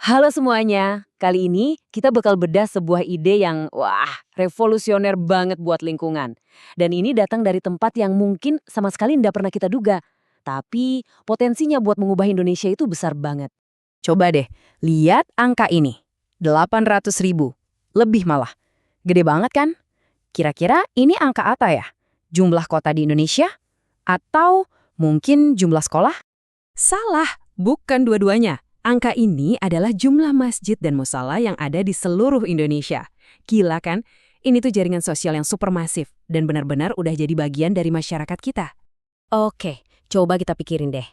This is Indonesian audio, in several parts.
Halo semuanya, kali ini kita bakal bedah sebuah ide yang revolusioner banget buat lingkungan. Dan ini datang dari tempat yang mungkin sama sekali nggak pernah kita duga. Tapi potensinya buat mengubah Indonesia itu besar banget. Coba deh, lihat angka ini. 800.000. Lebih malah. Gede banget kan? Kira-kira ini angka apa ya? Jumlah kota di Indonesia? Atau mungkin jumlah sekolah? Salah, bukan dua-duanya. Angka ini adalah jumlah masjid dan musala yang ada di seluruh Indonesia. Gila kan? Ini tuh jaringan sosial yang supermasif dan benar-benar udah jadi bagian dari masyarakat kita. Oke, coba kita pikirin deh.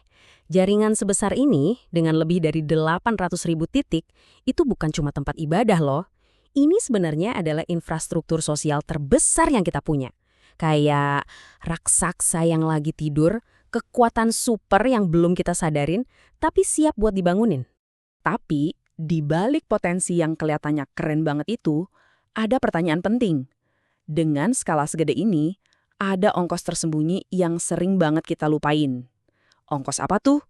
Jaringan sebesar ini dengan lebih dari 800.000 titik itu bukan cuma tempat ibadah loh. Ini sebenarnya adalah infrastruktur sosial terbesar yang kita punya. Kayak raksasa yang lagi tidur, kekuatan super yang belum kita sadarin, tapi siap buat dibangunin. Tapi, di balik potensi yang kelihatannya keren banget itu, ada pertanyaan penting. Dengan skala segede ini, ada ongkos tersembunyi yang sering banget kita lupain. Ongkos apa tuh?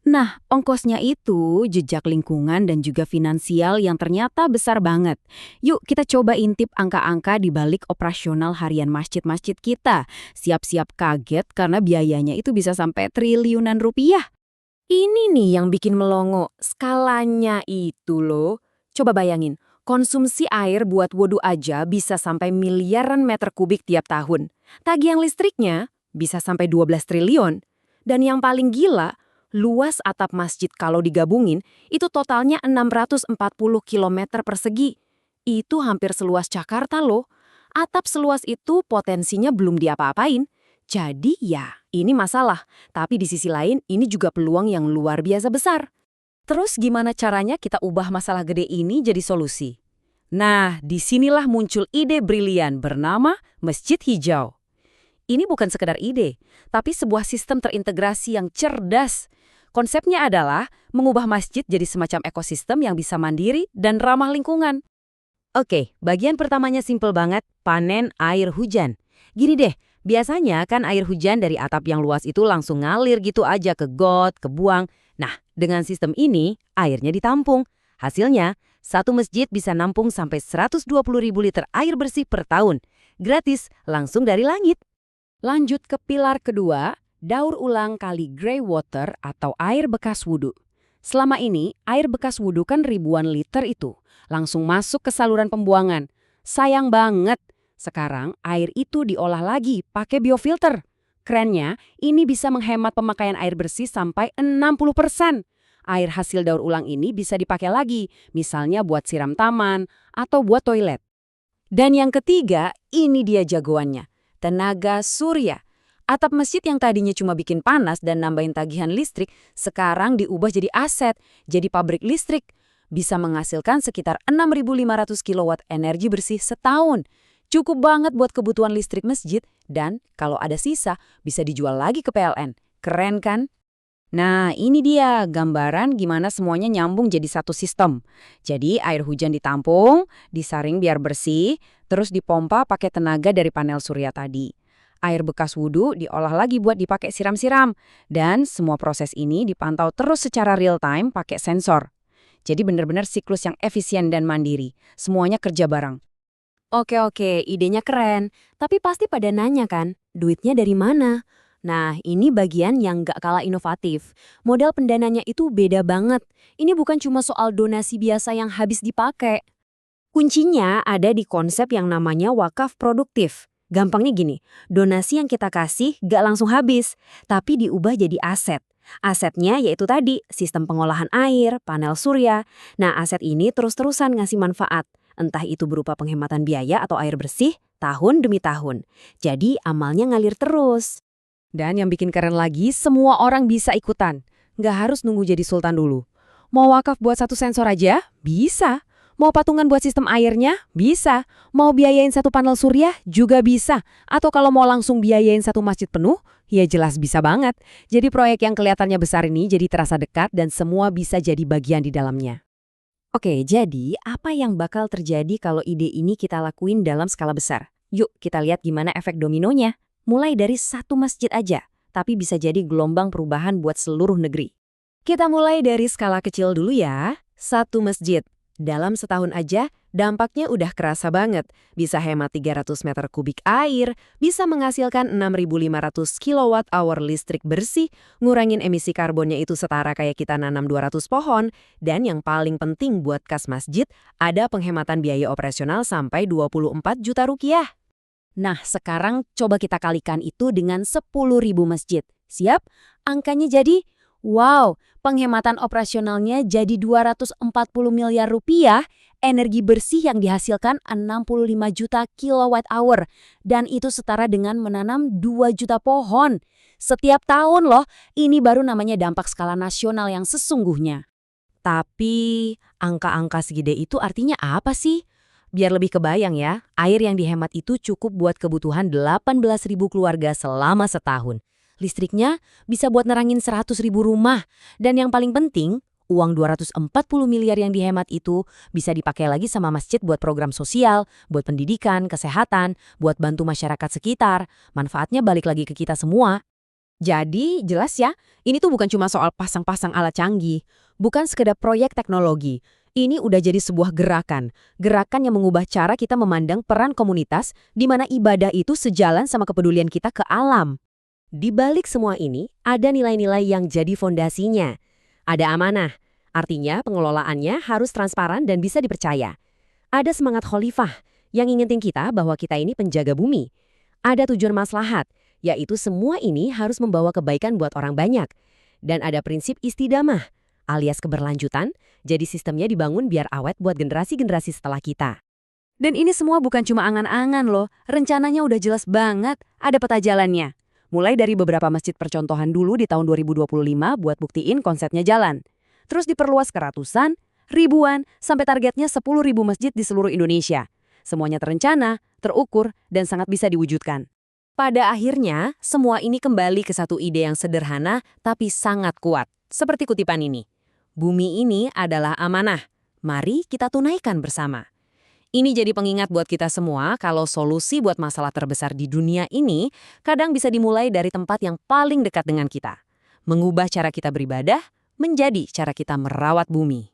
Nah, ongkosnya itu jejak lingkungan dan juga finansial yang ternyata besar banget. Yuk kita coba intip angka-angka di balik operasional harian masjid-masjid kita. Siap-siap kaget karena biayanya itu bisa sampai triliunan rupiah. Ini nih yang bikin melongo, skalanya itu loh. Coba bayangin, konsumsi air buat wudhu aja bisa sampai miliaran meter kubik tiap tahun. Tagihan listriknya bisa sampai 12 triliun. Dan yang paling gila, luas atap masjid kalau digabungin itu totalnya 640 km persegi. Itu hampir seluas Jakarta loh. Atap seluas itu potensinya belum diapa-apain. Jadi ya, ini masalah. Tapi di sisi lain, ini juga peluang yang luar biasa besar. Terus gimana caranya kita ubah masalah gede ini jadi solusi? Nah, disinilah muncul ide brilian bernama Masjid Hijau. Ini bukan sekedar ide, tapi sebuah sistem terintegrasi yang cerdas. Konsepnya adalah mengubah masjid jadi semacam ekosistem yang bisa mandiri dan ramah lingkungan. Oke, bagian pertamanya simpel banget, panen air hujan. Gini deh, biasanya kan air hujan dari atap yang luas itu langsung ngalir gitu aja ke got, ke buang. Nah, dengan sistem ini, airnya ditampung. Hasilnya, satu masjid bisa nampung sampai 120.000 liter air bersih per tahun. Gratis, langsung dari langit. Lanjut ke pilar kedua, daur ulang kali grey water atau air bekas wudhu. Selama ini, air bekas wudhu kan ribuan liter itu, langsung masuk ke saluran pembuangan. Sayang banget, sekarang air itu diolah lagi pakai biofilter. Kerennya, ini bisa menghemat pemakaian air bersih sampai 60%. Air hasil daur ulang ini bisa dipakai lagi, misalnya buat siram taman atau buat toilet. Dan yang ketiga, ini dia jagoannya. Tenaga surya. Atap masjid yang tadinya cuma bikin panas dan nambahin tagihan listrik, sekarang diubah jadi aset, jadi pabrik listrik. Bisa menghasilkan sekitar 6.500 kilowatt energi bersih setahun. Cukup banget buat kebutuhan listrik masjid, dan kalau ada sisa, bisa dijual lagi ke PLN. Keren kan? Nah, ini dia gambaran gimana semuanya nyambung jadi satu sistem. Jadi air hujan ditampung, disaring biar bersih, terus dipompa pakai tenaga dari panel surya tadi. Air bekas wudhu diolah lagi buat dipakai siram-siram. Dan semua proses ini dipantau terus secara real time pakai sensor. Jadi benar-benar siklus yang efisien dan mandiri. Semuanya kerja bareng. Oke, idenya keren. Tapi pasti pada nanya kan, duitnya dari mana? Nah, ini bagian yang gak kalah inovatif. Modal pendananya itu beda banget. Ini bukan cuma soal donasi biasa yang habis dipakai. Kuncinya ada di konsep yang namanya wakaf produktif. Gampangnya gini, donasi yang kita kasih gak langsung habis, tapi diubah jadi aset. Asetnya yaitu tadi, sistem pengolahan air, panel surya. Nah, aset ini terus-terusan ngasih manfaat. Entah itu berupa penghematan biaya atau air bersih, tahun demi tahun. Jadi, amalnya ngalir terus. Dan yang bikin keren lagi, semua orang bisa ikutan. Nggak harus nunggu jadi sultan dulu. Mau wakaf buat satu sensor aja? Bisa. Mau patungan buat sistem airnya? Bisa. Mau biayain satu panel surya? Juga bisa. Atau kalau mau langsung biayain satu masjid penuh? Ya jelas bisa banget. Jadi proyek yang kelihatannya besar ini jadi terasa dekat dan semua bisa jadi bagian di dalamnya. Oke, jadi apa yang bakal terjadi kalau ide ini kita lakuin dalam skala besar? Yuk kita lihat gimana efek dominonya. Mulai dari satu masjid aja, tapi bisa jadi gelombang perubahan buat seluruh negeri. Kita mulai dari skala kecil dulu ya. Satu masjid. Dalam setahun aja, dampaknya udah kerasa banget. Bisa hemat 300 meter kubik air, bisa menghasilkan 6.500 kilowatt-hour listrik bersih, ngurangin emisi karbonnya itu setara kayak kita nanam 200 pohon, dan yang paling penting buat kas masjid, ada penghematan biaya operasional sampai 24 juta rupiah. Nah, sekarang coba kita kalikan itu dengan 10.000 masjid. Siap? Angkanya jadi, wow, penghematan operasionalnya jadi 240 miliar rupiah, energi bersih yang dihasilkan 65 juta kilowatt hour, dan itu setara dengan menanam 2 juta pohon. Setiap tahun loh, ini baru namanya dampak skala nasional yang sesungguhnya. Tapi, angka-angka segede itu artinya apa sih? Biar lebih kebayang ya, air yang dihemat itu cukup buat kebutuhan 18.000 keluarga selama setahun. Listriknya bisa buat nerangin 100.000 rumah. Dan yang paling penting, uang 240 miliar yang dihemat itu bisa dipakai lagi sama masjid buat program sosial, buat pendidikan, kesehatan, buat bantu masyarakat sekitar. Manfaatnya balik lagi ke kita semua. Jadi, jelas ya, ini tuh bukan cuma soal pasang-pasang alat canggih, bukan sekedar proyek teknologi. Ini udah jadi sebuah gerakan yang mengubah cara kita memandang peran komunitas di mana ibadah itu sejalan sama kepedulian kita ke alam. Di balik semua ini, ada nilai-nilai yang jadi fondasinya. Ada amanah, artinya pengelolaannya harus transparan dan bisa dipercaya. Ada semangat khalifah, yang ngingetin kita bahwa kita ini penjaga bumi. Ada tujuan maslahat, yaitu semua ini harus membawa kebaikan buat orang banyak. Dan ada prinsip istidamah, alias keberlanjutan, jadi sistemnya dibangun biar awet buat generasi-generasi setelah kita. Dan ini semua bukan cuma angan-angan loh, rencananya udah jelas banget, ada peta jalannya. Mulai dari beberapa masjid percontohan dulu di tahun 2025 buat buktiin konsepnya jalan. Terus diperluas ke ratusan, ribuan, sampai targetnya 10.000 masjid di seluruh Indonesia. Semuanya terencana, terukur, dan sangat bisa diwujudkan. Pada akhirnya, semua ini kembali ke satu ide yang sederhana tapi sangat kuat. Seperti kutipan ini. Bumi ini adalah amanah. Mari kita tunaikan bersama. Ini jadi pengingat buat kita semua kalau solusi buat masalah terbesar di dunia ini kadang bisa dimulai dari tempat yang paling dekat dengan kita. Mengubah cara kita beribadah menjadi cara kita merawat bumi.